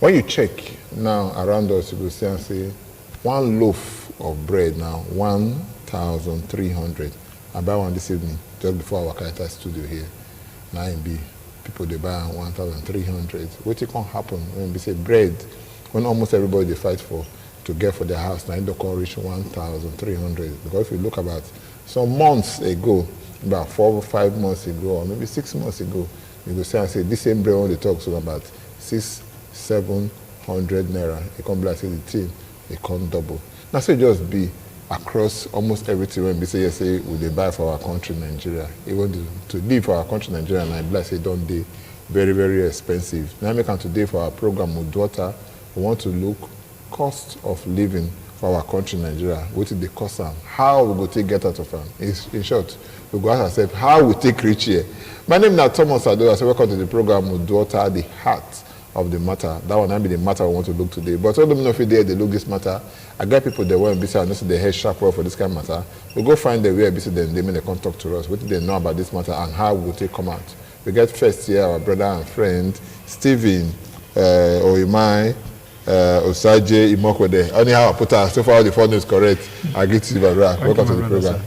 When you check now around us, you will see and say, one loaf of bread now, 1,300. I buy one this evening, just before our Kaita studio here. Now be people they buy 1,300. What can happen when we say bread, when almost everybody they fight for to get for their house, now they can reach 1,300. Because if you look about some months ago, about 4 or 5 months ago, or maybe 6 months ago, you go say and say this same bread only talks about 600-700 naira. It can be like say the thing, it can double. Now so just be across almost everything when we say yes, say we they buy for our country Nigeria. Even to live for our country Nigeria, and I bless say don't they very, very expensive. Now make today for our program Uduota, we want to look cost of living for our country Nigeria. What is the cost and how we go take get out of them? In short, we go ask ourselves how we take reach here. My name is Thomas Ado. I say welcome to the program Uduota, the heart of the matter. That one might be the matter we want to look today. But all the men of you there, they look this matter. I got people that want to be saying, I know the head sharp for this kind of matter. We go find the way them, they may come talk to us. What do they know about this matter and how we will take come out? We get first here our brother and friend, Stephen Oimai, Osaje Imokwede. Only how I put her, so far the phone is correct. I get to you, brother. Welcome to the program.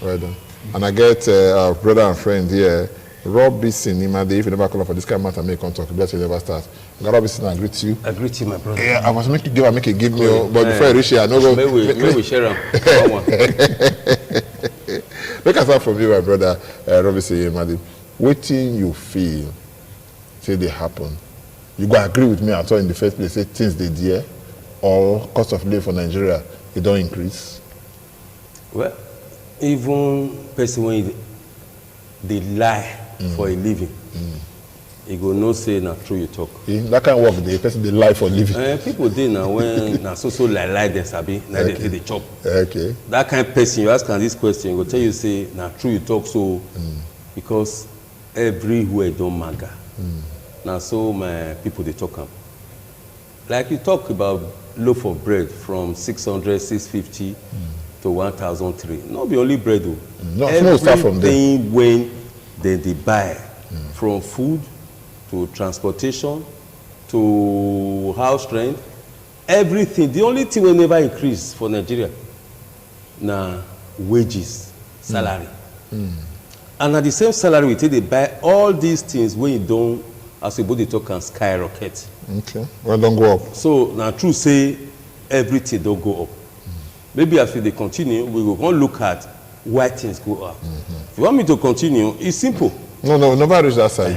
Well done. And I get our brother and friend here, Rob Bisson. If you never call for this kind of matter, make contact. Bless you, never start. Rob Bisson, I greet you. I greet you, my brother. Yeah, I was making give me, but before I reach here, I know go. Maybe we share them. Make us start from you, my brother. Rob Bisson, Madam. Waiting you feel, say they happen. You go agree with me at all in the first place, say things they dear, or cost of living for Nigeria, it don't increase? Well, even person when they lie for a living, you go no say na true you talk. That kind of work, the person they lie for living. People dey now when na so lie them sabi, na they say they chop. Okay. That kind of person you ask am this question, he go tell you say na true you talk so because everywhere don't maga. Now so my people they talk am. Like you talk about loaf of bread from 600, 650 to 1,003. Not be only bread though. No, start from there. Everything when they buy, from food to transportation to house rent, everything. The only thing will never increase for Nigeria na wages, salary. And at the same salary we take they buy all these things when you don't, as we both talk, can skyrocket. Okay. Well, don't go up. So now true say everything don't go up. Maybe after they continue, we will go look at why things go up. If you want me to continue, it's simple. No, never reach that side.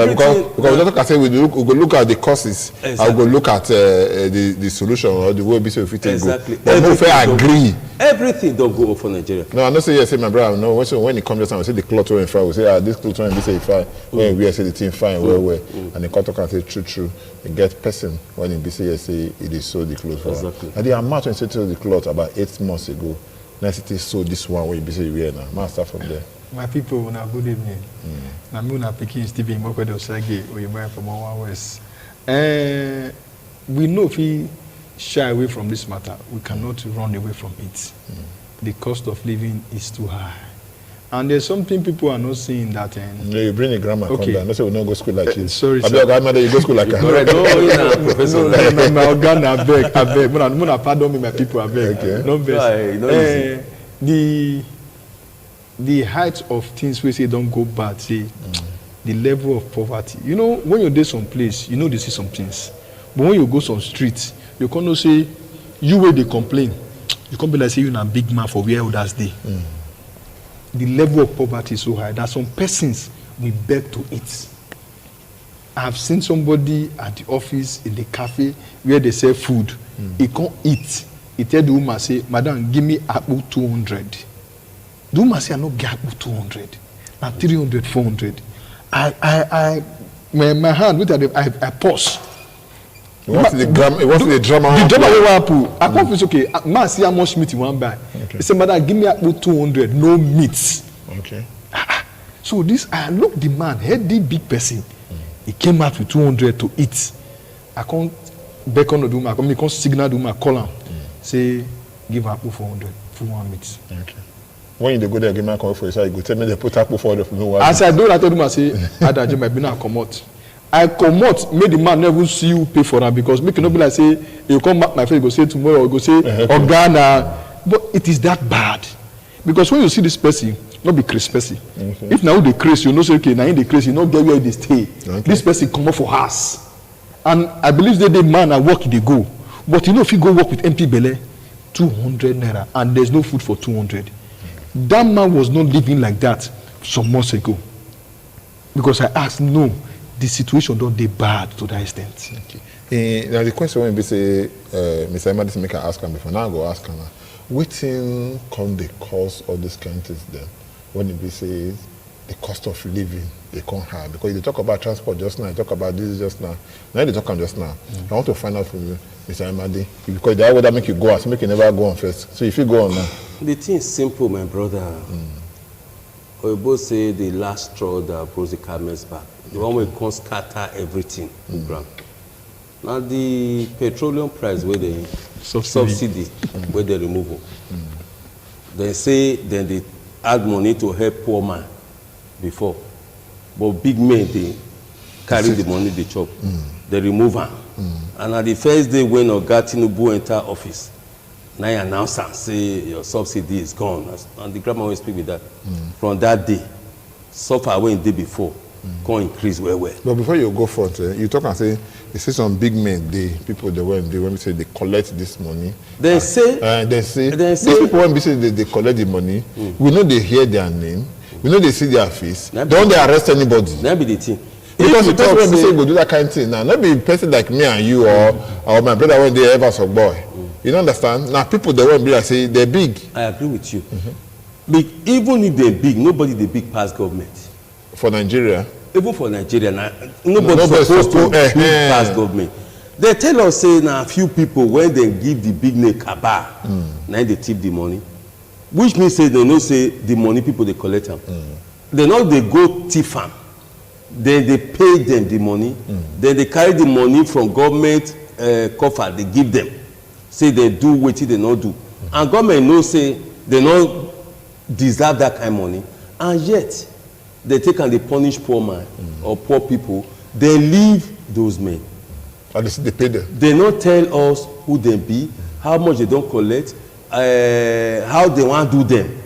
Because we don't say we go look at the causes. Exactly. I will go look at the solution or the way we fit exactly. Go. But no fair agree. Everything don't go up for Nigeria. No, I don't say yes, say my brother. No, when it comes to time, we say the cloth when fine. We say this cloth when we say fine. When we say the thing fine, well. And the contract can say true. The get person when it be say yes, say it is sold the clothes for. Exactly. And the amount when sold the cloth about 8 months ago. Now it is sold this one when you be say you wear now. Man start from there. My people, good evening. I'm going to pick Stephen Mokwede Osage or you buy from our West. We know if we shy away from this matter, we cannot run away from it. The cost of living is too high. And there's something people are not seeing that. No, you bring a grammar, okay. Come down. No say we don't go school like you. Sorry, sir. I beg, you go school like her. No, my organ, I beg. Pardon me, my people, I beg. Okay. Don't the height of things we say don't go bad, say the level of poverty. You know, when you're there some place, you know they see some things. But when you go some streets, you can't say, you where they complain. You can't be like say you're a big man for where others day. The level of poverty is so high that some persons will beg to eat. I've seen somebody at the office, in the cafe, where they sell food. He can't eat. He tell the woman, say, Madam, give me apple 200. The woman say, I no get apple 200. Now 300, 400. My hand, I pause. What's the drama? The drama we want apple. I can't feel okay. Man, see how much meat you want buy. He said, Madam, give me apple 200, no meat. Okay. So this, I look the man, heady big person. He came out with 200 to eat. I can't beckon the woman. I can't signal the woman, call him. Say, give apple 400 for 1 meat. Okay. When you go there, give me a call for you, so you go tell me they put apple 400 for me. As I do that, I told him, I say, I don't might be now come out. I comot, make the man never see you pay for that, because make it not be like say you come back my face, go say tomorrow, go say Ghana. But it is that bad, because when you see this person, not be crazy person. If now they crazy, you know say okay, now in the crazy, you not get where they stay. This person come up for us, and I believe that the man and work they go. But you know, if you go work with MP Bele, 200 naira, and there's no food for 200. That man was not living like that some months ago, because I asked, no, the situation don't be bad to that extent. Okay. Now the question when we say, Mr. Emadis make ask him before, now I go ask him. Wetin come the cause of this kind of things then? When it be say the cost of living they come high, because they talk about transport just now, you talk about this just now. Now they talk about just now. I want to find out from you, Mr. Emadi, because that would make you go out, make you never go on first. So if you go on now. The thing is simple, my brother. We both say the last straw that broke the camel's back. The one way can scatter everything to ground. Now the petroleum price where they subsidy where they remove it. They say then they add money to help poor man before, but big men they carry the money they chop. They remove am. And at the first day when Oga Tinubu enter office, now you announce and say your subsidy is gone. And the grandma will speak with that. From that day, so far when the day before, can increase well. But before you go forth, you talk and say, you see some big men, people when we say they collect this money. They say these people when we say they collect the money, we know they hear their name, we know they see their face. Don't they arrest anybody? That be the thing. Because the person when we say go do that kind of thing now, not be a person like me and you or my brother when they ever some boy. You don't understand? Now people they won't be like say they're big. I agree with you. But even if they're big, nobody the big past government. For Nigeria? Even for Nigeria, nobody supposed to big past government. They tell us say now a few people when they give the big name cabal, now they tip the money. Which means say they know say the money people they collect them. They know they go thief am. Then they pay them the money. Then they carry the money from government coffer, they give them. Say they do what they not do. And government know say they not deserve that kind of money. And yet, they take and they punish poor man or poor people. They leave those men. And they pay them. They not tell us who they be, how much they don't collect, how they want to do them.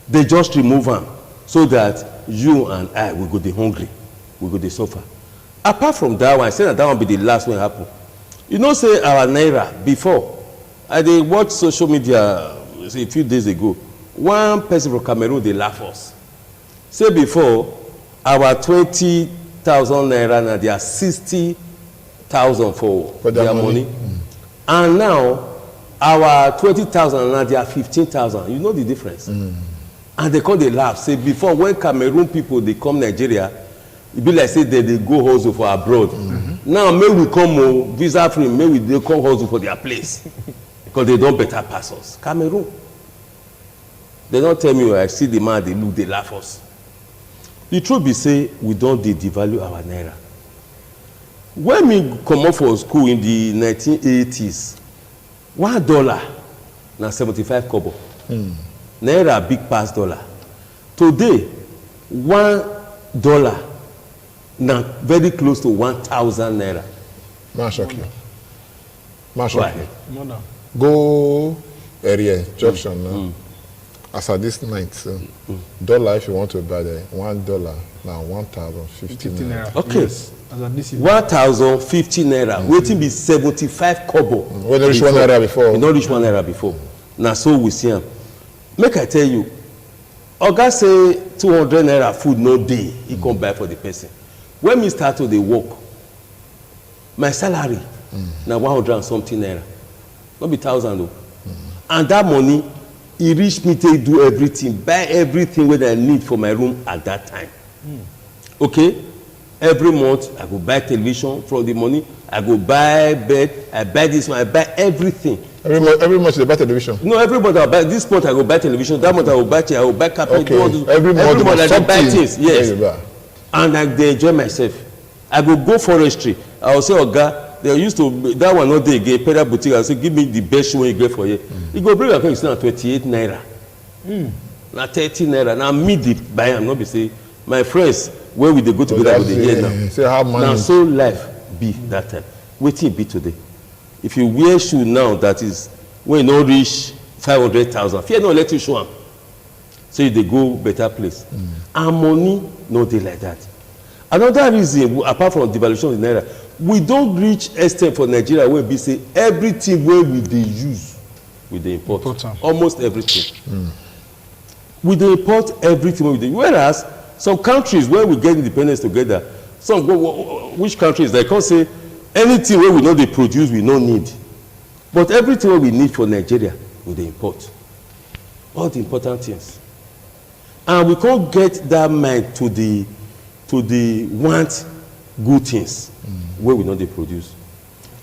They just remove them so that you and I will go the hungry, we go the suffer. Apart from that one, I said that one be the last one happen. You know, say our naira before. I did watch social media a few days ago. One person from Cameroon they laugh us. Say before our 20,000 naira now they are 60,000 for their money. And now our 20,000 now they are 15,000. You know the difference. And they call they laugh. Say before when Cameroon people they come Nigeria, it be like say they go hustle for abroad. Now may we come visa free, may they come hustle for their place. Because they don't better pass us. Cameroon. They don't tell me I see the man, they look, they laugh us. The truth be say, we don't devalue our naira. When we come up for school in the 1980s, $1 now 75 kobo. Naira big pass dollar. Today, $1 now very close to 1,000 naira. Go area junction now. As at this night, dollar if you want to buy there, $1 now 1,050 naira. Okay. Yes. 1,050 naira. Waiting be 75 kobo. When they reach 1 naira before. You don't reach 1 naira before. Now so we see him. Make I tell you, Oga say 200 naira food no day he come buy for the person. When me start to the work, my salary now 100 and something naira. Not be 1,000 though. And that money, it reach me to do everything, buy everything what I need for my room at that time. Okay? Every month, I go buy television from the money. I go buy bed. I buy this one. I buy everything. Every month you buy television? No, every month I buy. This month I go buy television. That month I will buy chair. I will buy carpet. Okay. Every month I go buy things. Yes. And I dey enjoy myself. I go forestry. I will say, Oga, they used to, that one not there again, Pedal Boutique. I say, give me the best one you get for you. He go bring account, it's now 28 naira. Now 30 naira. Now me the buy am, not be say, my friends where we dey go together go dey hear now. Say how money. Na so life be that time. Wetin e be today? If you wear shoe now that is when you no reach 500,000, fear no let you show am. So you dey go better place. And money no dey like that. Another reason apart from devaluation of the naira, we don reach extent for Nigeria wey be say everything wey we dey use we dey import. Almost everything. We dey import everything wey we dey. Whereas some countries when we get independence together, some which countries they come say anything wey we no dey produce we no need, but everything wey we need for Nigeria we dey import. All the important things, and we can't get that mind to the want good things wey we no dey produce.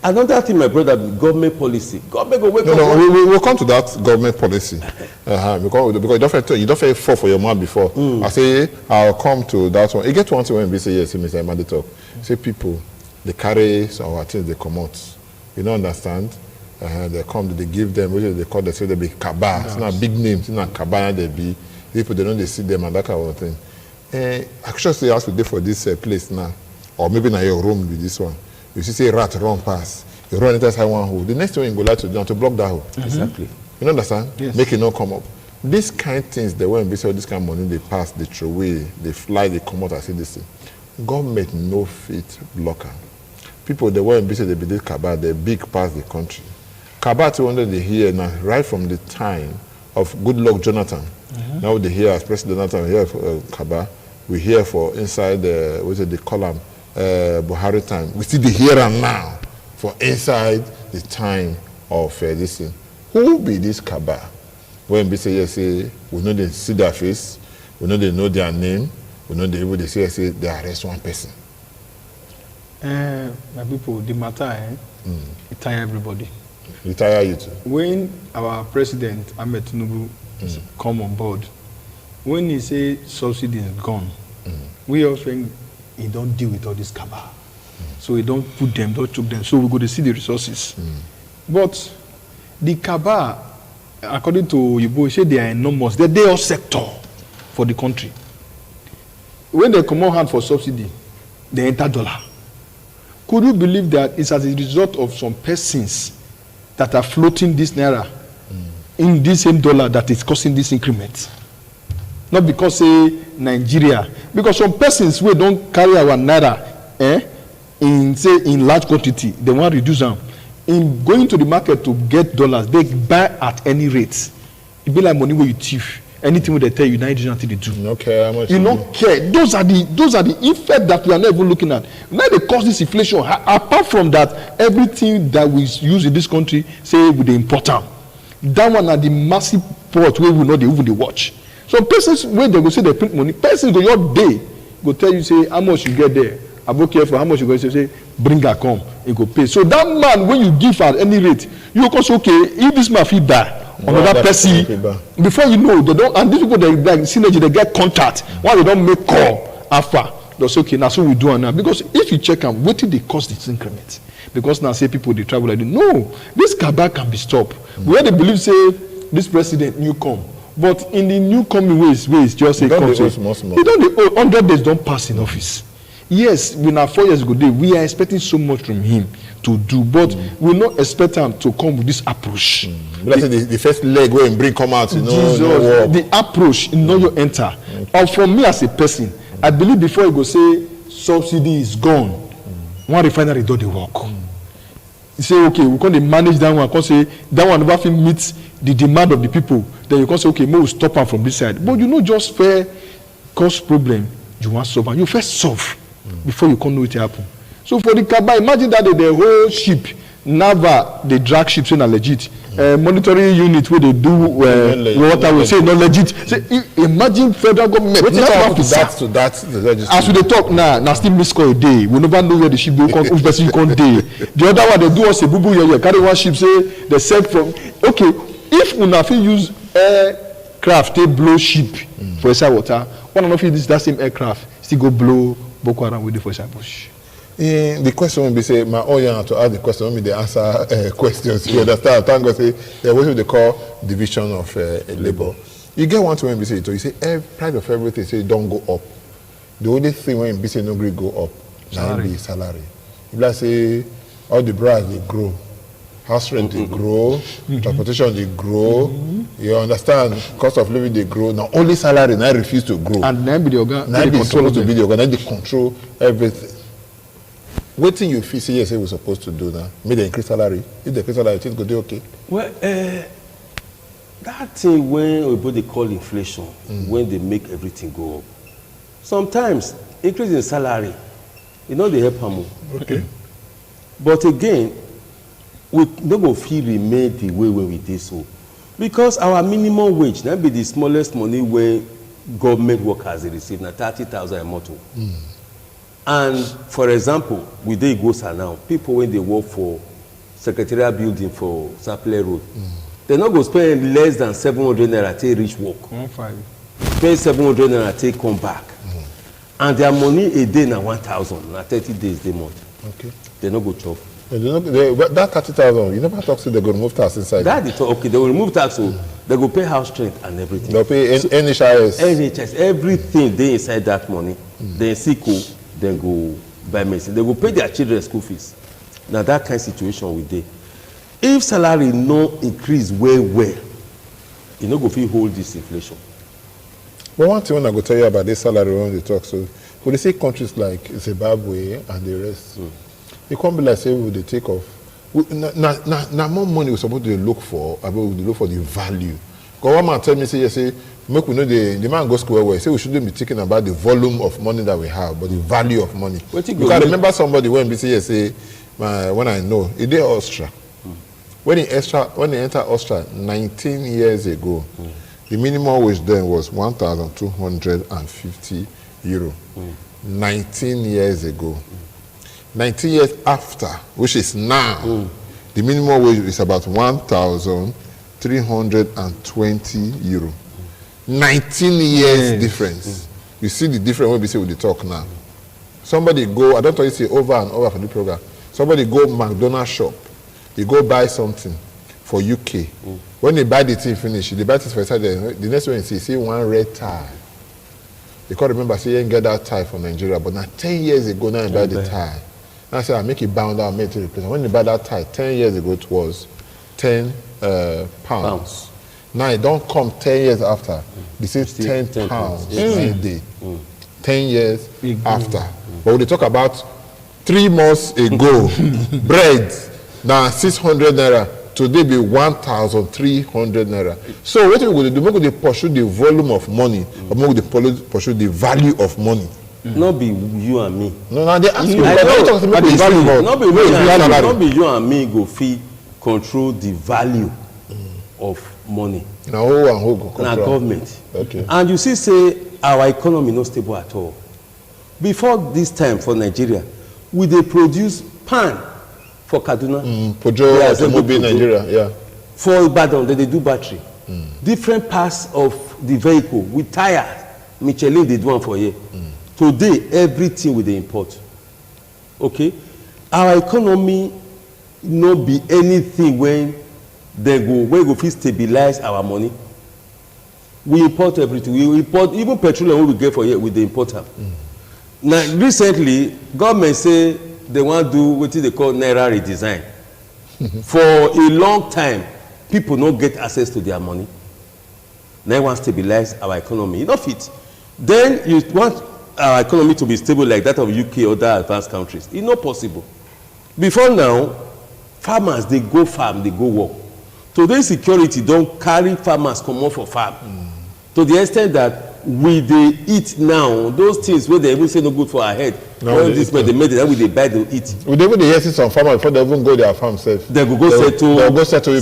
Another thing, my brother, government policy. Government go wake up. No, we will come to that government policy. Because you don't fall for your mouth before. I say I'll come to that one. You get one thing when we say yes, Mr. Imadi talk. Say people, they carry some of our things, they come out. You don't understand? They come, they give them, which they call, they say they be Kaba. It's not big names, it's not Kaba, they be. People, they don't they see them and that kind of thing. Actually, say ask today for this place now. Or maybe now your room with this one. You see, say rat run past. You run it inside one hole. The next thing you go like to do to block that hole. Exactly. You understand? Yes. Make it not come up. These kind of things, they when all this kind of money they pass, they throw away, they fly, they come out. I say this thing. Government no fit blocker. People they when they be this Kaba, they big past the country. Kaba 200 they hear now right from the time of Goodluck Jonathan. Now they hear as President Jonathan, we hear for Kaba, we hear for inside the column. Buhari time. We see the here and now for inside the time of this thing. Who be this Kaba? When we say yes, say we know they see their face, we know they know their name, we know they even say they arrest one person. My people, the matter, it tire everybody. It tire you too. When our president Ahmed Tinubu come on board, when he say subsidy is gone, we all think he don't deal with all this Kaba. So he don't put them, don't choke them. So we go to see the resources. But the Kaba, according to Yibo, say they are enormous. They are sector for the country. When they come on hand for subsidy, they enter dollar. Could you believe that it's as a result of some persons that are floating this naira in this same dollar that is causing this increment? Not because say Nigeria, because some persons we don't carry our naira in large quantity, they want to reduce them. In going to the market to get dollars, they buy at any rate. It be like money where you thief. Anything where they tell you, Nigerians they do. You don't care how much. You don't care. Those are the effects that we are not even looking at. Now they cause this inflation. Apart from that, everything that we use in this country, say with the important. That one are the massive port where we know they even watch. So persons when they go say they print money, persons go your day go tell you say how much you get there. I go careful how much you go say bring her come, you go pay. So that man when you give at any rate, you go say okay, if this man fit die, another person before you know they don't, and these people they like synergy they get contact. Why they don't make call after? They say okay, now so we do now because if you check them, what did they cost this increment? Because now say people they travel like no, this Kaba can be stopped. Where they believe say this president new come. But in the new coming ways just say come say, you don't the 100 days don't pass in office. Yes, we now 4 years ago, we are expecting so much from him to do, but we not expect him to come with this approach. The first leg where bring come out, you know, Jesus, the approach, you know, you enter. Or for me as a person, I believe before you go say subsidy is gone, one refinery do the work. You say okay, we can manage that one. Can say that one never meets the demand of the people. Then you can say okay, we'll stop them from this side. But you know, just fair cause problem. You want to solve, and you first solve before you can know it happen. So for the Kaba, imagine that the whole ship, Nava, they drag ships in a legit. Monitoring unit where they do water will say not legit. Say, imagine federal government. What to that as we talk now still miss call a day. We never know where the ship go come, which person you come day. The other one they do us a boo boo carry one ship say they sell from. Okay, if we not use aircraft they blow ship for inside water, one of this that same aircraft still go blow Boko Haram with the for inside bush. The question will be say my own to ask the question, let me they answer questions. You understand? Thank God say what they call division of labor. You get one to when we say it, you say pride of everything say don't go up. The only thing when BC no gree go up, now be salary. If I say all the brands they grow, house rent they grow, transportation they grow. You understand? Cost of living they grow. Now only salary now refuse to grow. And now be the organ. Now be supposed to be the organ. Now they control everything. What thing you feel say yes, we're supposed to do now? Make the increase salary. If the increase salary, things go do okay. Well, that thing when they call inflation, when they make everything go up. Sometimes increase in salary, you know they help them. Okay. But again, we don't go feel remain the way when we did so. Because our minimum wage, that be the smallest money where government workers they receive, now 30,000 a month. And for example, we dey Igosa now, people when they work for secretariat building for Sapele Road, they not go spend less than 700 naira to reach work. 1.5. Spend 700 naira to come back. And their money a day na 1,000, na 30 days a month. Okay. They no go chop. That 30,000, you never talk to they go remove tax inside. That is okay. They will remove tax, so they go pay house rent and everything. They'll pay NHIS. NHS, everything they inside that money. Then SICO, then go buy medicine. They go pay their children school fees. Now that kind of situation we dey. If salary no increase well, you no go fit hold this inflation. But one thing I go tell you about this salary when they talk, so when they say countries like Zimbabwe and the rest, it can't be like say we they take off. Now more money we're supposed to look for, about we look for the value. Because one man tell me say, make we know the man go school where say we shouldn't be thinking about the volume of money that we have, but the value of money. You can remember somebody when say when I know it did Austria. When he entered Austria 19 years ago, the minimum wage then was 1,250 euro. 19 years ago. 19 years after, which is now, the minimum wage is about 1,320 euro. 19 years difference. You see the difference when we say with the talk now. Somebody go, I don't tell you say over and over for the program. Somebody go McDonald's shop, they go buy something for UK. When they buy the thing finish, they buy it for inside the next one you see one red tie. You can't remember say you ain't get that tie from Nigeria, but now 10 years ago now you buy the tie. Now I say I make it bound out, make it replace. When you buy that tie 10 years ago it was 10 pounds. Now it don't come 10 years after. This is 10 pounds a day. 10 years after. But when they talk about 3 months ago, bread now 600 naira. Today be 1,300 naira. So what we going to do? We going to pursue the volume of money, or we going to pursue the value of money. Not be you and me. No, they ask you. Not be you and me go fit control the value of money. Now who and who go control? Na government. Okay. And you see, say our economy not stable at all. Before this time for Nigeria, we dey produce pan for Kaduna. Pojo, automobile, Nigeria, yeah. For Ibadan, they do battery. Different parts of the vehicle with tires. Michelin, they do one for you. Today, everything with the import. Okay? Our economy no be anything when they go fit stabilize our money. We import everything. We import even petroleum we get for here with the importer. Now, recently, government say they want to do what they call Naira redesign. For a long time, people don't get access to their money. Now they want to stabilize our economy. You know fit. Then you want our economy to be stable like that of UK or other advanced countries. It's not possible. Before now, farmers, they go farm, they go work. Today, security don't carry farmers come off for farm. To the extent that we they eat now, those things where they even say no good for our head. No, this where they made it, then we they buy to eat. We they even hear some farmers before they even go their farm safe. They go settle. They go settle.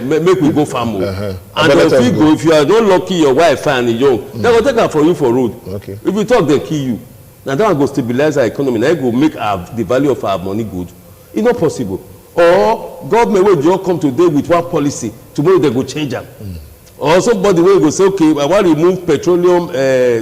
Make we go farm. And if you are not lucky, your wife and young, they will take her for you for road. Okay. If you talk, they kill you. Now that will go stabilize our economy. Now it will make the value of our money good. It's not possible. Or government will just come today with one policy. Tomorrow they go change them. Or somebody will go say, okay, I want to remove petroleum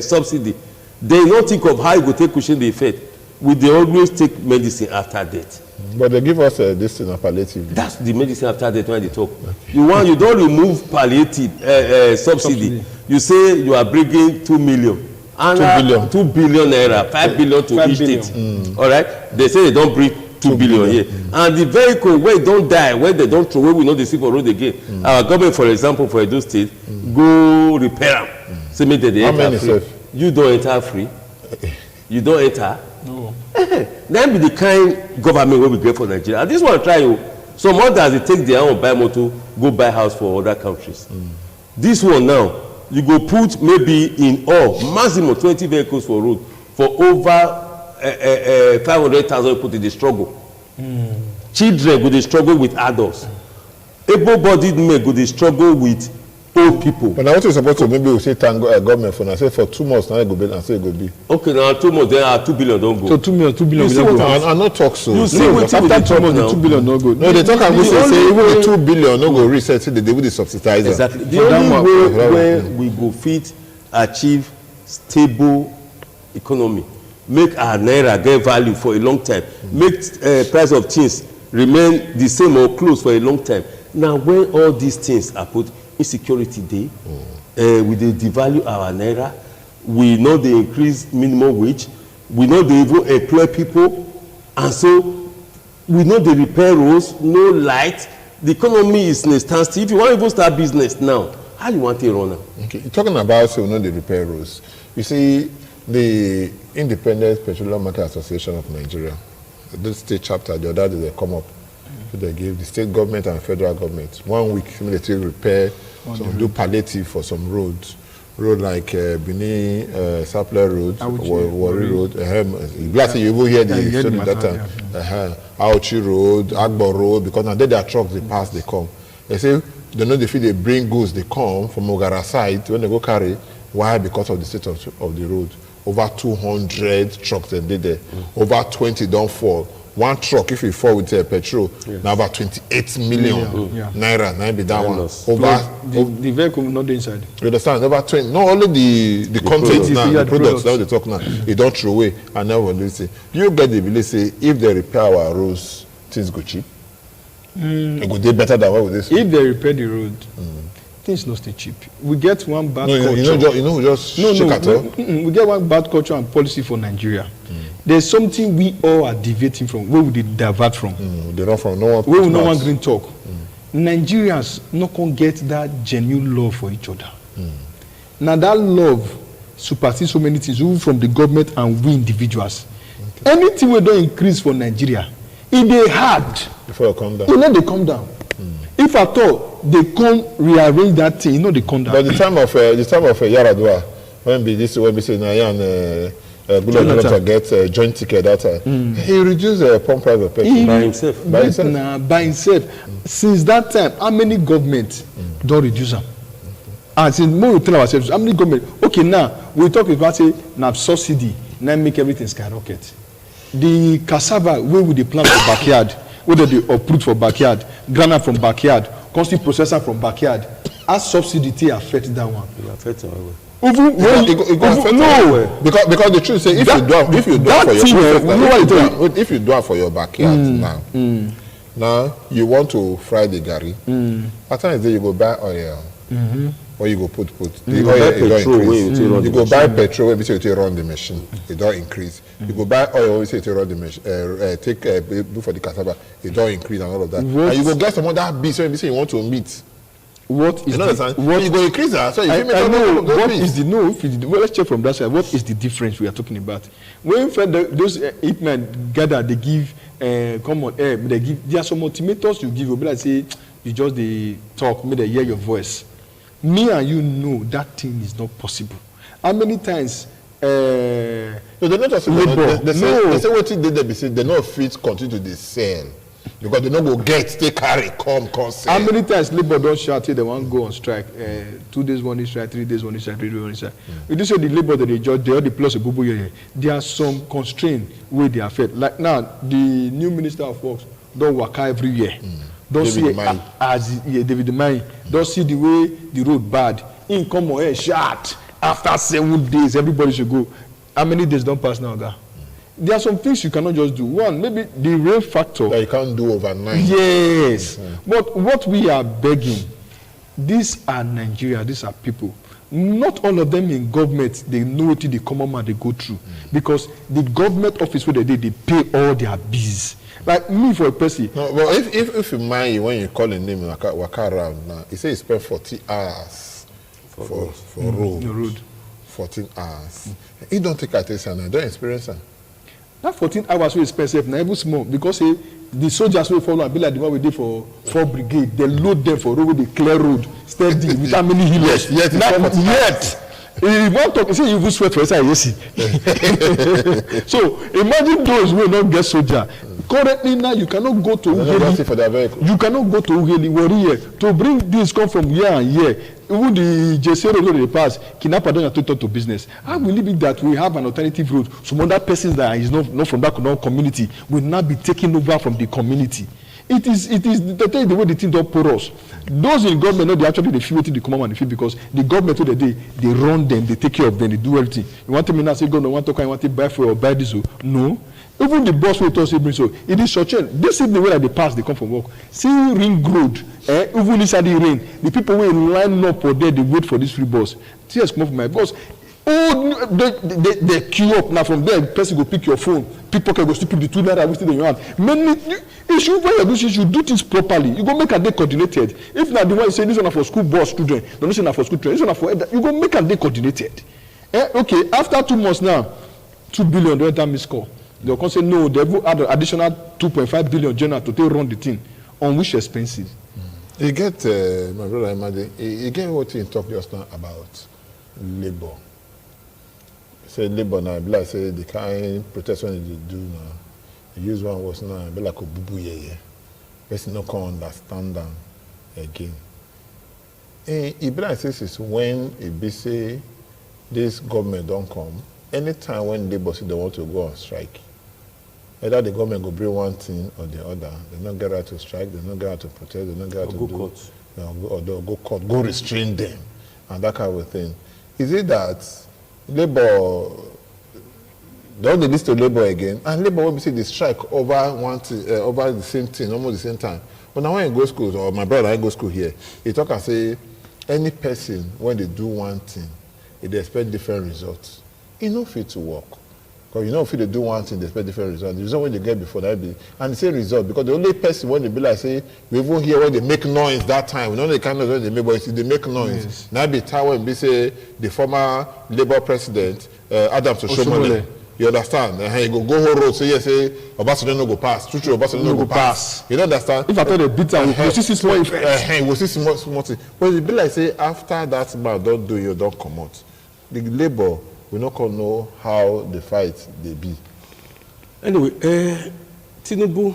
subsidy. They don't think of how you go take cushion the effect. They always take medicine after death. But they give us this thing of palliative. That's the medicine after death when they talk. You don't remove palliative subsidy. You say you are bringing 2 million. And 2 billion. 2 billion naira, 5 billion to 5 each billion. state. All right, they say they don't bring 2 billion here, and the vehicle wey don die, when they don throw away, we no dey see for road again. Our government, for example, for Edo State, go repair am. Say make dem dey enter free. You don enter free. You don enter. No. That be the kind government wey we get for Nigeria. And this one try o. Some others dey take their own buy motor, go buy house for other countries. This one now, you go put maybe in all maximum 20 vehicles for road for over 500,000 people dey struggle. Children go dey struggle with adults. Able-bodied men go dey struggle with old people. But now what you supposed to maybe we say thank government for now say for 2 months now it go be and say it go be. Okay, now 2 months then 2 billion don go. So 2 billion You see what I no talk so. You see no, wetin we dey after 2 talk months, now. the 2 billion no go. No, they talk and we say even the 2 billion no go reset till they will subsidize them. Exactly. The only way where we go fit achieve stable economy, make our naira get value for a long time, make price of things remain the same or close for a long time. Now when all these things are put, insecurity dey, we dey devalue our naira, we no dey increase minimum wage, we no dey even employ people, and so we no dey repair roads, no light. The economy is in a standstill. If you wan even start business now, how you wan take run am? Okay, you're talking about so we know the repair roads. You see, the Independent Petroleum Market Association of Nigeria, the state chapter, the other day they come up, so they give the state government and federal government 1 week to repair, some do palliative for some roads. Road like Benin, Sapler Road, Warri Road. Glad you even hear the story that time. Auchi Road, Agbo Road, because now their trucks they pass, they come. They say they know they feel they bring goods, they come from Ogara side when they go carry. Why? Because of the state of the road. Over 200 trucks they did there. Over 20 don't fall. One truck, if you fall with petrol, now about 28 million naira. Now be that one. Over the vehicle not inside. You understand? Over 20. Not only the contents now, the products now they talk now. They don't throw away. And now when they say, you get the belief say if they repair our roads, things go cheap. It go do better than what with this. If they repair the road, things not stay cheap. We get one bad culture. We get one bad culture and policy for Nigeria. There's something we all are deviating from. Where would they divert from? They run from no one. Where will no one green talk? Nigerians not gonna get that genuine love for each other. Now that love supersedes so many things, even from the government and we individuals. Anything we don't increase for Nigeria, it dey hard. Before you come down. You know they come down. If at all they come rearrange that thing, you know they come down. But the time of Yaradua, when we say Nayan Gulon get joint ticket that time, he reduced the pump price of petrol by himself. By himself. Since that time, how many governments don't reduce them? And since more we tell ourselves, how many government? Okay, now we talk about say now subsidy, now make everything skyrocket. The cassava where we dey plant for backyard, whether they uproot for backyard, granite from backyard, constant processor from backyard, as subsidy take affect that one. It affect our way. Even when because the truth say if you do it for your backyard now you want to fry the garri. At times you go buy oil. Or you go put the oil it don't increase. You go buy petrol when we say you run the machine, it don't increase. You go buy oil when we say you run the machine, take for the cassava, it don't increase and all of that. And you go get some other beast when we say you want to meet. What is you go increase that? So you know what is the well, let's check from that side. What is the difference we are talking about? When those men gather, they give common air, they give. There are some ultimatums you give. But I say you just they talk, may they hear your voice. Me and you know that thing is not possible. How many times? No, they're not just they say what they say they not fit continue to sell because they not go get take carry come sell. How many times labor don't shout till they want go on strike? 2 days one is strike, 3 days one is strike, 3 days one is strike. You just say the labor that they judge, they all the plus a boo here. There are some constraints where they are fed. Like now, the new Minister of Works don't work every year. Don't see as David Mai. Don't see the way the road bad. In come on here, shout. After 7 days, everybody should go. How many days don't pass now, guy? There are some things you cannot just do. One, maybe the rain factor. That you can't do overnight. Yes. But what we are begging, these are Nigeria, these are people. not all of them in government, they know what the common man they go through. Because the government office where they pay all their bills. Like me for a person. No, well, if you mind when you call a name waka around now, he say he spent 40 hours for road. 14 hours. He don't take attention and don't experience it. That 14 hours we spend safe now even small because the soldiers will follow and be like the one we did for 4 brigade. They load them for road, they clear road, steady without many healers. Yet. He want to say you will sweat for yes. So imagine those who will not get soldier. Currently now you cannot go to Ugeli. You cannot go to Ugeli Warrior to bring this come from year and year. Even the JC road they pass, kidnapper don't to talk to business. I believe it that we have an alternative road. Some other persons that is not from that community will now be taken over from the community. It is the way the thing don't porous. Those in government know they actually feel what the command and the feel because the government today they run them, they take care of them, they do everything. You want to me now say government want to come, you want to buy for or buy this? No. Even the boss will tell us so. It is such a this evening when they pass, they come from work. See ring road, even inside the rain, the people will line up for there, they wait for this free bus. Tears come from my boss. Oh, they queue up now from there. The person go pick your phone. Pickpocket go still pick the 2 naira wasted in your hand. You should do things properly. You go make a day coordinated. If not the one you say this one for school bus children, don't say for school children. This one for you go make a day coordinated. Okay, after 2 months now, 2 billion don't enter miss call. They'll come say no. They will add an additional 2.5 billion general to take run the thing. On which expenses? You get my brother Imade. You get what you talked just now about labor. Say labor now, be like say the kind protest when you do now. The use one was now be like a bubu ye. Person no can understand them again. It be like this is when it be say this government don't come. Anytime when labor say they want to go on strike, either the government go bring one thing or the other. They not get out to strike, they not get out to protest, they not get out to do court. Or they'll go court, go restrain them, and that kind of thing. Is it that labor don't they list to labor again? And labor will be say they strike over one thing, over the same thing, almost the same time. But now when you go school, or my brother I go school here, he talk and say any person when they do one thing, they expect different results. It no fit to work. Because you know if they do one thing, they expect different results. The result when they get before that be and the same result because the only person when they be like say we even hear when they make noise that time. We know the kind of noise they make, but they make noise. Yes. Now be time when they say the former Labour president Adams Oshomole. You understand? You go whole road say yes, say Obasanjo no go pass. True, Obasanjo no go pass. You don't understand? If I tell the bitter, we see small effect. We see small thing. But it be like say after that man don't do you don't come out. The Labour we not know how the fight they be. Anyway, Tinubu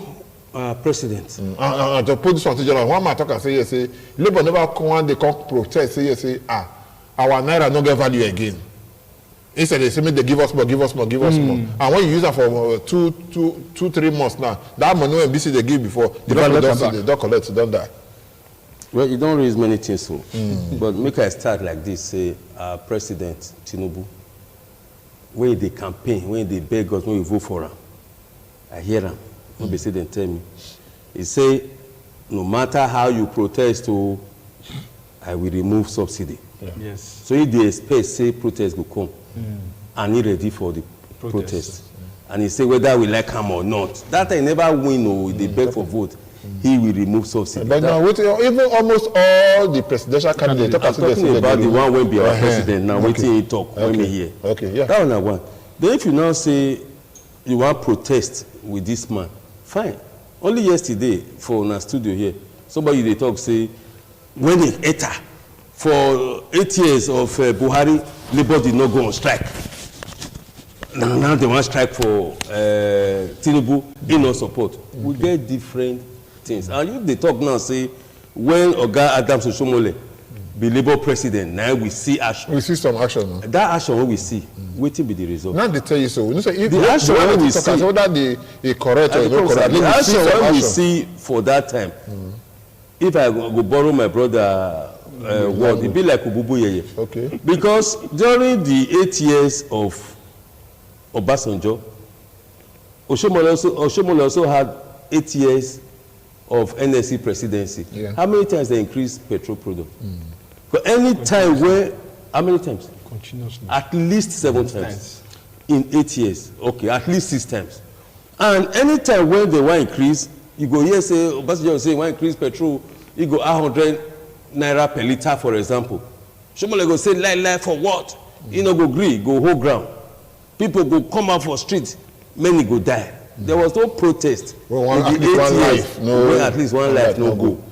president. To put this on to general, one man talk and say yes, say Labour never come they come protest say yes, say our naira no get value again. Instead they say they give us more. And when you use that for 2-3 months now, that money when BC they give before, they don't collect, they don't die. Well, you don't raise many things, so. But make I start like this, say President Tinubu. When they campaign, when they beg us, when we vote for him, I hear them. When they say, they tell me. He say, no matter how you protest, I will remove subsidy. Yeah. Yes. So if they expect, say, protest will come, and he ready for the protest. And he say, whether we like him or not, that I never win or they beg for vote, he will remove subsidy. But now, even almost all the presidential candidates I'm talking about the one when be our president now, waiting he talk when me here. Okay, yeah. That one I want. Then if you now say you want protest with this man, fine. Only yesterday for our studio here, somebody they talk say when he enter for 8 years of Buhari, Labour did not go on strike. Now they want strike for Tinubu, he no support. We get different things. And you they talk now say when Oga Adams Oshomole be Labour president, now we see action. We see some action now. That action what we see, waiting be the result. Now they tell you so. You say if the action when we see whether the correct or not correct. The action when we see for that time. If I go borrow my brother word, it be like Ububu Yeye. Okay. Because during the 8 years of Obasanjo, Oshomole also had 8 years of NSC presidency. Yeah. How many times they increased petrol product? But any time where How many times? Continuously. At least 7 times. In 8 years. Okay, at least 6 times. And anytime when they want increase, you go here say, Obasanjo say, want increase petrol, you go 100 naira per liter, for example. Somebody go say, lie for what? You know, go gree, go whole ground. People go come out for street, many go die. There was no protest. Well, in the 8 years, when at least one life no go.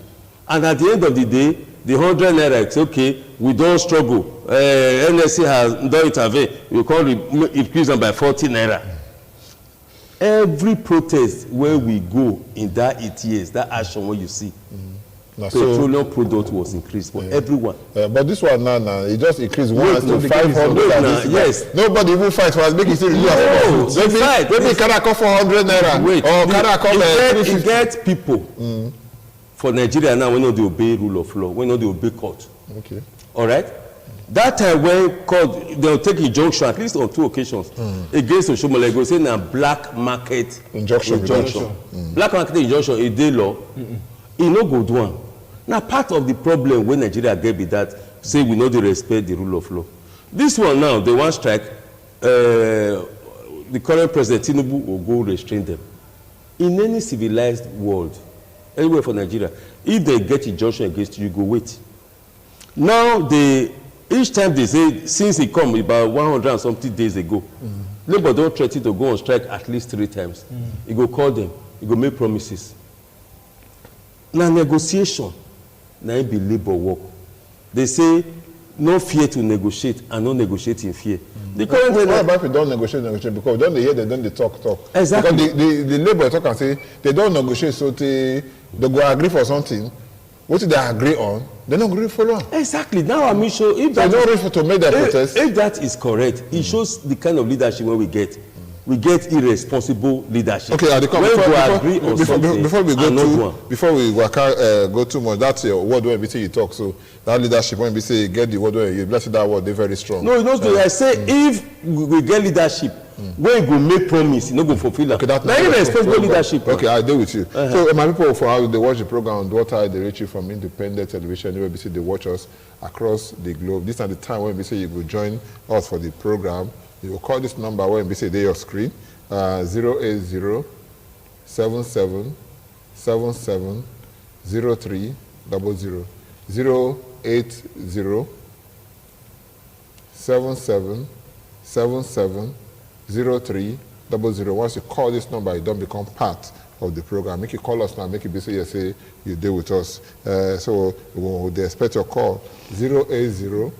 And at the end of the day, the 100 naira, it's okay, we don't struggle. NSC has don't intervene. You can't increase them by 40 naira. Every protest where we go in that 8 years, that action where you see, petroleum product was increased for everyone. But this one now, it just increased once to 500. Yes. Nobody even fight for us. Make it still maybe can I call 400 naira? Wait, or can I call it get people for Nigeria now, we know they obey rule of law, we know they obey court. Okay. All right? That time when court, they'll take injunction, at least on 2 occasions, against Oshomole, go say na black market injunction. Black market injunction, a day law, e no go do am. Now, part of the problem when Nigeria get be that, say we know they respect the rule of law. This one now, they want strike, the current president, Tinubu, will go restrain them. In any civilized world, anywhere for Nigeria, if they get injunction against you, go wait. Now, each time they say, since he come about 100 and something days ago, Labour don't threaten to go on strike at least 3 times. He go call them, he go make promises. Now, negotiation, now it be Labour work. They say, no fear to negotiate and no negotiate in fear. The current why about if we don't negotiate? Because don't they hear, they don't they talk. Exactly. Because the Labour talk and say, they don't negotiate, so they go agree for something. What did they agree on? They don't agree for long. Exactly. Now I mean, so if they don't ready to make their protest. If that is correct, it shows the kind of leadership when we get. We get irresponsible leadership. Okay, before we go too much, that's your word when we say you talk. So that leadership when we say get the word when you bless that word, they're very strong. No, I say if we get leadership, when you go make promise, you no go fulfill okay, that. Now irresponsible leadership. Okay, I deal with you. So my people, for how they watch the program on Uduota, they reach you from independent television. You will see they watch us across the globe. This is the time when we say you will join us for the program. You will call this number when we say they your screen 080 77 77 03 00 080 77 77 03 00. Once you call this number, you don't become part of the program. Make you call us now, make it be so you say you deal with us. So they expect your call 080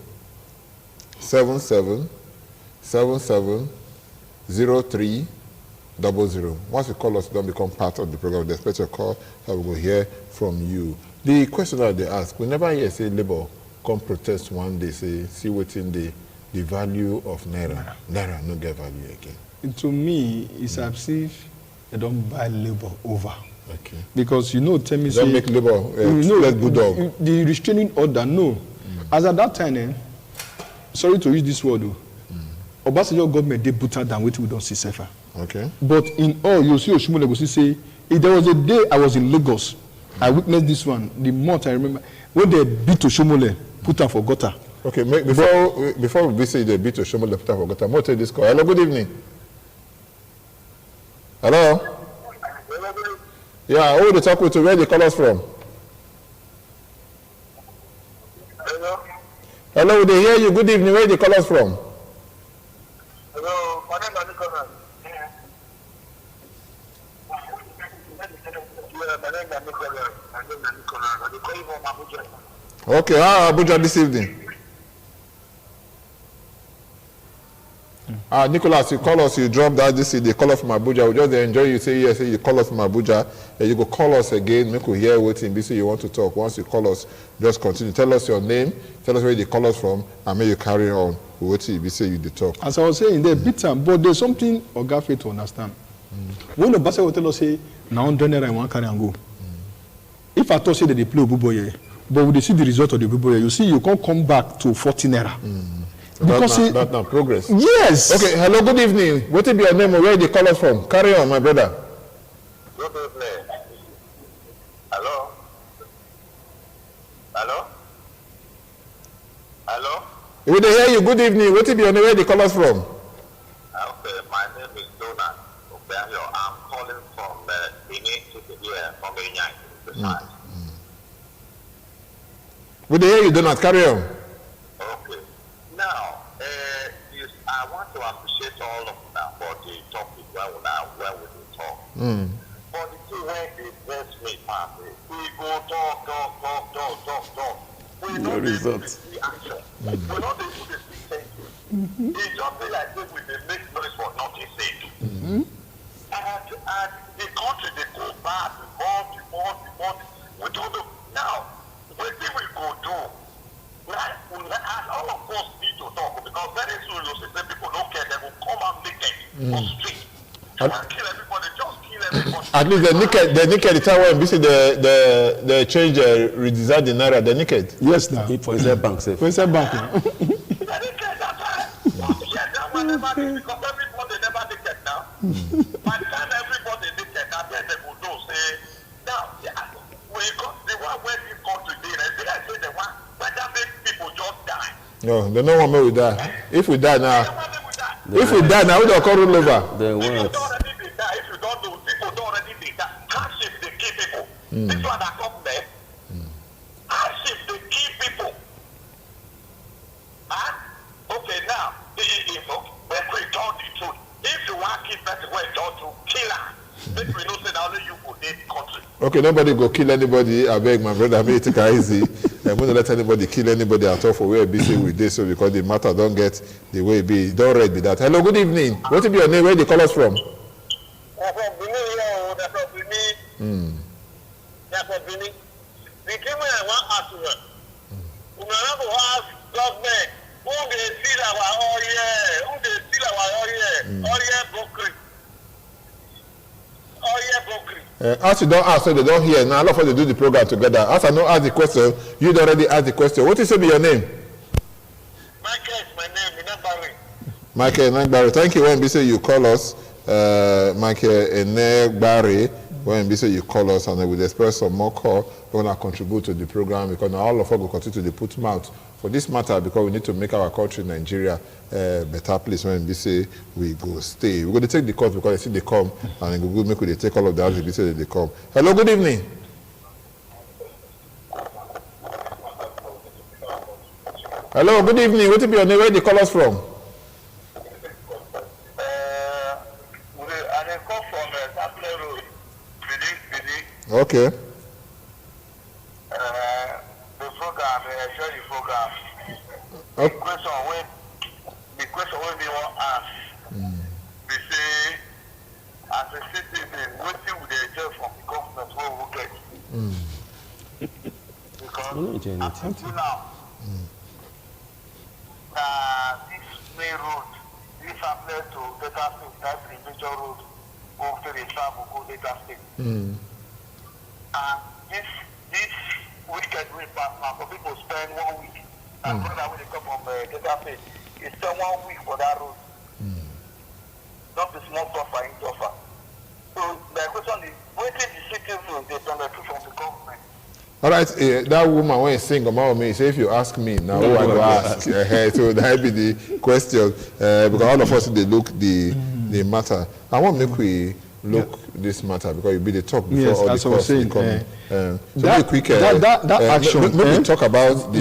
77 77 03 00. Once you call us, don't become part of the program. They expect your call, so we will hear from you. The question that they ask, we never hear say Labour come protest one day, say see what's in the value of Naira. Naira no get value again. To me, it's as if they don't buy Labour over. Okay. Because tell me don't make Labour let good dog. The restraining order, no. As at that time, sorry to use this word, Obasanjo government they butter than what we don't see safer. Okay. But in all, you see Oshomole go say, if there was a day I was in Lagos, I witnessed this one. The month I remember when they beat Oshomole, put her for gutter. Okay, before we say they beat Oshomole, put her for gutter, more take this call. Hello, good evening. Hello. Yeah, who they talk with? Where they call us from? Hello. Hello, they hear you. Good evening. Where they call us from? Hello, my name is Nicholas. My name is Nicholas. I call you from Abuja. Okay, how Abuja this evening? Nicholas, you call us, you drop that this is the call us from Abuja. We just enjoy you say yes, you call us from Abuja, and you go call us again, make we hear what in BC you want to talk. Once you call us, just continue. Tell us your name, tell us where you call us from, and may you carry on with what you say you the talk. As I was saying, they beat them, but there's something Oga fail to understand. When the Basel will tell us say, now 100 naira I want carry and go. If I thought say that they play Obuboye, but when they see the result of the Obuboye, you see you can't come back to 40 naira. So because that's not progress. Yes. Okay, hello, good evening. What will be your name or where you call us from? Carry on, my brother. Good evening. Hello? Hello? Hello? We dey hear you. Good evening. What be your name? Where the call us from? Okay, my name is Donald Obeyo. I'm calling from Benin City here, from Benin. We dey hear you, Donald. Carry on. Okay. Now, I want to appreciate all of that for the topic where we talk. But the thing when they bless me, we go talk. We know they do the see action. We know they do the see thinking. It's just like this with the make noise for nothing said. And the country, they go bad, the we don't know. Now, what thing we go do? All of us need to talk because very soon you see people don't care, they will come out naked on street. Kill everybody, just kill everybody. At least the naked, the time when we see the change, redesign the naira, the naked. Yes, now. For his bank, sir. For his bank, now. The naked, that's right. That one never did because everybody never naked now. By the time everybody naked, now then they will know, say, now, we got the one where this country did, and I say the one where that make people just die. No, they don't want me with that. If we die now, we don't call roll over. They People won't. don't already be that. If you don't know, people don't already be that. Hardship, they kill people. This one that come there. Hardship, they kill people. Okay, now, when we talk the truth, if you want to kill person, we talk to kill her. If we know say that only you go in the country. Okay, nobody go kill anybody. I beg my brother, me take it easy. I'm going to let anybody kill anybody at all for where be say with this, so because the matter don't get the way it be. Don't read be that. Hello, good evening. What will be your name? Where the call us from? That's from Benin. The thing I want to ask you, we have to ask government who they steal our oil brokerage. As you don't ask, so they don't hear. Now, all of us they do the program together. As I know, ask the question, you'd already asked the question. What is your name? Michael is my name, Inagbari. Michael Inagbari. Thank you when we say you call us. Michael Inagbari. When we say you call us and we'll express some more call, we want to contribute to the program because now all of us will continue to put mouth for this matter because we need to make our country, Nigeria, a better place. When we say we go stay, we're going to take the calls because I see they come and we go make they take all of the answers we say they come. Hello, good evening. Hello, good evening. What will be your name? Where they call us from? I come from Sapler Road, Philly. Okay. The program, I show you program. Okay. The question when we want to ask, we say, as a citizen, what would they do from the government where we get? Because until now, this main road, this applies to data state, that's the major road, over the travel, go data state. And this weekend we pass now, for people spend 1 week. And brother, when they come from data state, it's spend 1 week for that road. Not the small suffer, in suffer. So the question is, what is the citizens they benefit from the government? All right, that woman when you sing about me, say if you ask me now, who I go ask? So that be the question because all of us they look the matter. I want to make we look this matter because you be the talk before all the calls come. So that, quick, that action. Maybe talk about the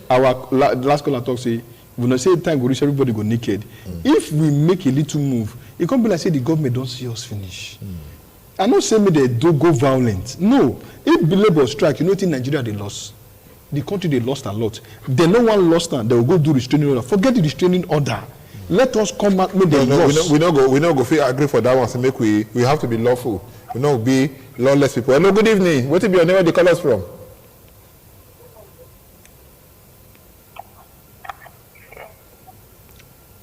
our last caller talk say we not say time go reach everybody go naked. If we make a little move, it can't be like say the government don't see us finish. I not say me they do go violent. No, if the labor strike, you know, in Nigeria they lost. The country they lost a lot. They no one lost and they will go do restraining order. Forget the restraining order. Let us come out. Make them lost. We not go feel agree for that one. So make we have to be lawful. We not be lawless people. Hello, good evening. What will be your name? Where the call us from?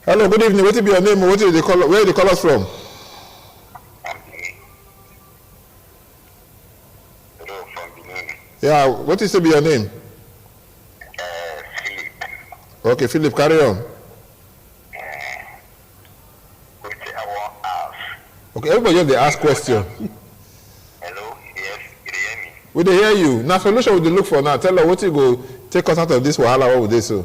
Hello, good evening. What will be your name? What will they call? Where the call us from? Yeah, what is to be your name? Philip. Okay, Philip, carry on. Okay, everybody just they ask question. Hello, yes, you hear me? We they hear you. Now solution we dey look for now. Tell us what you go take us out of this wahala. What would they so?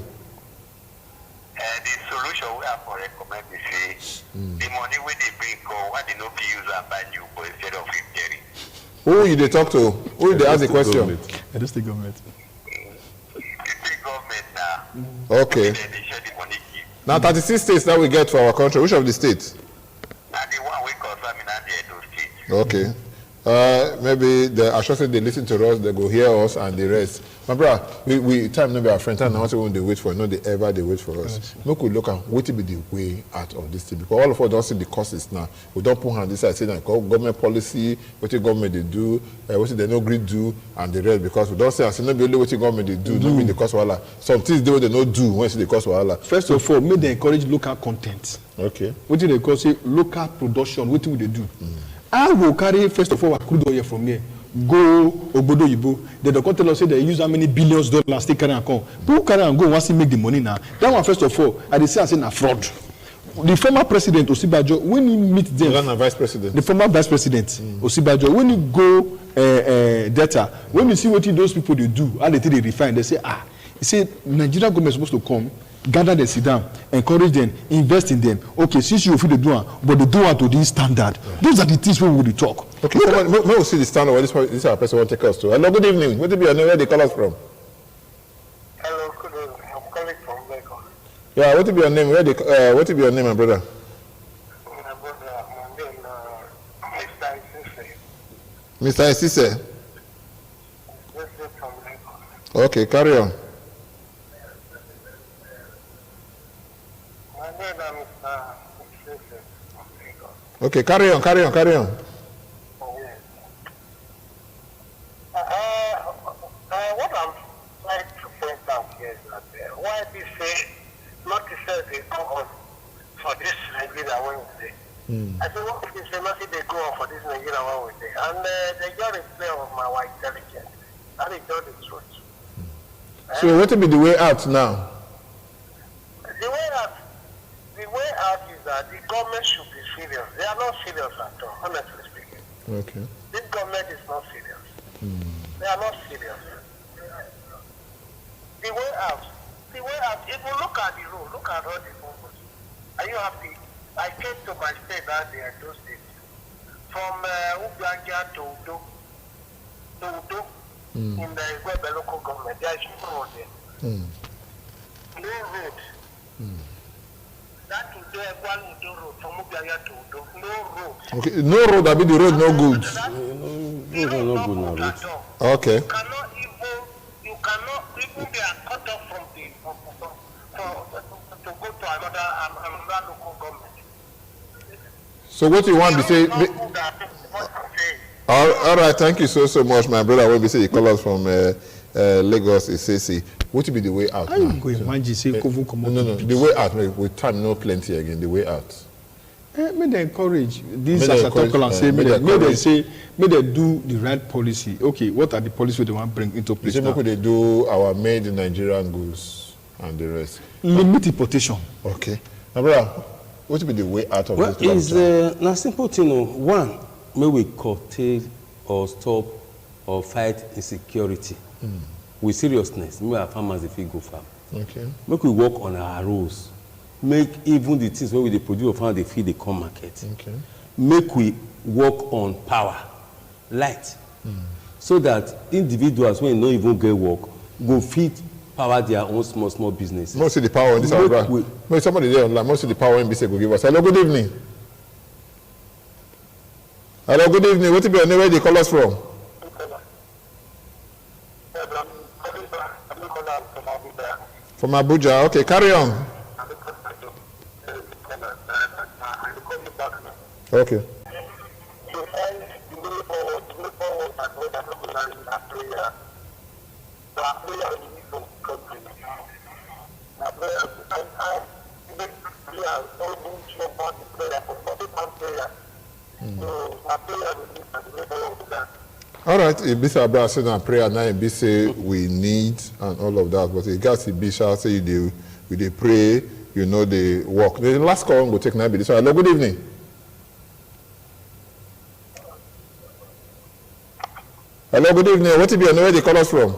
The solution we have for recommend is the money when they bring go, why they no be use and buy new boy instead of repairing. Who you they talk to? Who they ask the question? It is the government. The state government now. Okay. They share the money give. Now 36 states that we get for our country. Which of the states? And the one we concern me now the Edo State. Okay. Maybe I should say they listen to us, they go hear us, and the rest. My brother, we time no be our friend. Time now when they wait for, no, they ever they wait for us. We could look at what will be the way out of this thing, because all of us don't see the causes now. We don't put hand this side say that government policy, what the government they do, what they no agree do, and the rest, because we don't say, I say no be only what the government they do, no mean the cause wahala. Some things they don't do when it's the cause wahala. First of all, make they encourage local content. Okay. What do they call say local production? What do they do? I will carry first of all a crude oil from here. Go Obodo Yibo. They don't tell us say they use how many billions dollars they carry and come. Who carry and go once he make the money now? That one first of all, I say na fraud. The former president Osibajo, when he meet them, the vice president, the former vice president Osibajo, when he go data, when you see what those people they do, how they think they refine, they say he say Nigeria government is supposed to come, gather them, sit down, encourage them, invest in them. Okay, since you feel they do it, but they do it to this standard. Those are the things we will talk. Okay, we will see the standard where this our person will take us to. Hello, good evening. What do you know where they call us from? Hello, good evening. I'm calling from Lagos. Yeah, what will be your name? What will be your name, my brother? My brother, my name Mr. Isise. Mr. Isise. This is from Lagos. Okay, carry on. My name is Mr. Isise from Lagos. Okay, carry on. What I'm trying to point out here is that why they say notices they go on for this Nigeria Wednesday. I say what if they say nothing they go on for this Nigeria Wednesday, and they just a play of my intelligence, and they tell the truth. So what will be the way out now? The way out is that the government should be serious. They are not serious at all, honestly speaking. Okay. This government is not serious. They are not serious. The way out, if you look at the road, look at all the numbers. Are you happy? I came to my state that they are those states. From Uduota to Udo, in the Igwebe local government, there is no road there. No road. That Udo, one Udo road, from Uduota to Udo, no road. Okay, no road, I mean the road no good. The road no good at all. Okay. You cannot even be cut off from the to go to another local government. So what you want to say? All right, thank you so much, my brother. When we say you call us from Lagos, it says, what will be the way out? How you go imagine say no, the way out. With time, no plenty again. The way out. May they encourage this as a talker and say, may they do the right policy. Okay, what are the policies they want to bring into place now? They do our made in Nigerian goods and the rest. Limit importation. Okay, my brother, what will be the way out of this? Well, it's a simple thing. One, may we curtail or stop or fight insecurity with seriousness. May our farmers if we go farm. Okay. Make we work on our roads. Make even the things where we produce or farm they feed the come market. Okay. Make we work on power, light, so that individuals when they don't even get work go feed power their own small businesses. Most of the power in this hour. Maybe somebody there online. Most of the power in BC will give us. Hello, good evening. Hello, good evening. What will be your name? Where they call us from? From Abuja. Okay, carry on. Okay. All right, if this Abra said and prayer now, if say we need and all of that, but it got to be shall say they pray, you know, they walk. The last call will take 9 minutes. So, hello, good evening. Hello, good evening. What if you know where they call us from?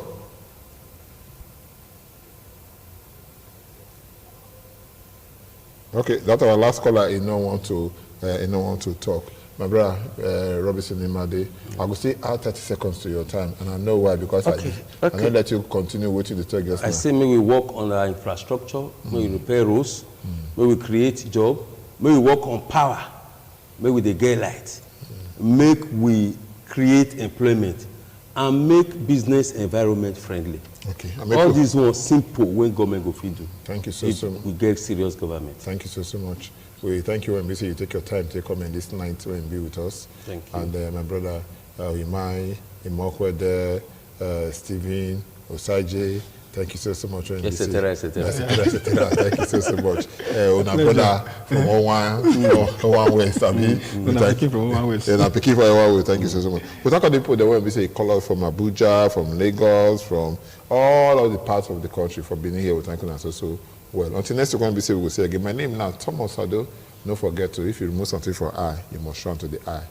Okay, that's our last caller. You don't want to talk. My brother, Robinson Imade, I will say add 30 seconds to your time, and I know why, because I know that you continue waiting to talk just now. I say may we work on our infrastructure, may we repair roads, may we create job, may we work on power, may we the get light, make we create employment, and make business environment friendly. Okay. All these ones simple when government go fit do. Thank you so much. We get serious government. Thank you so much. We thank you, MBC. You take your time to come in this night to be with us. Thank you. And my brother Imai, Imokwede, Stephen, Osaje, thank you so much. Etc. Thank you so much. Una brother from Owan West. Picking from Owan West. And I'm picking from Owan West. Thank you so much. We talk about people that want to say color from Abuja, from Lagos, from all of the parts of the country for being here. We thank you so well. Until next time, we will say again. My name now, Thomas Ado. Don't forget to, if you remove something for I, you must run to the I.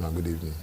Now, good evening.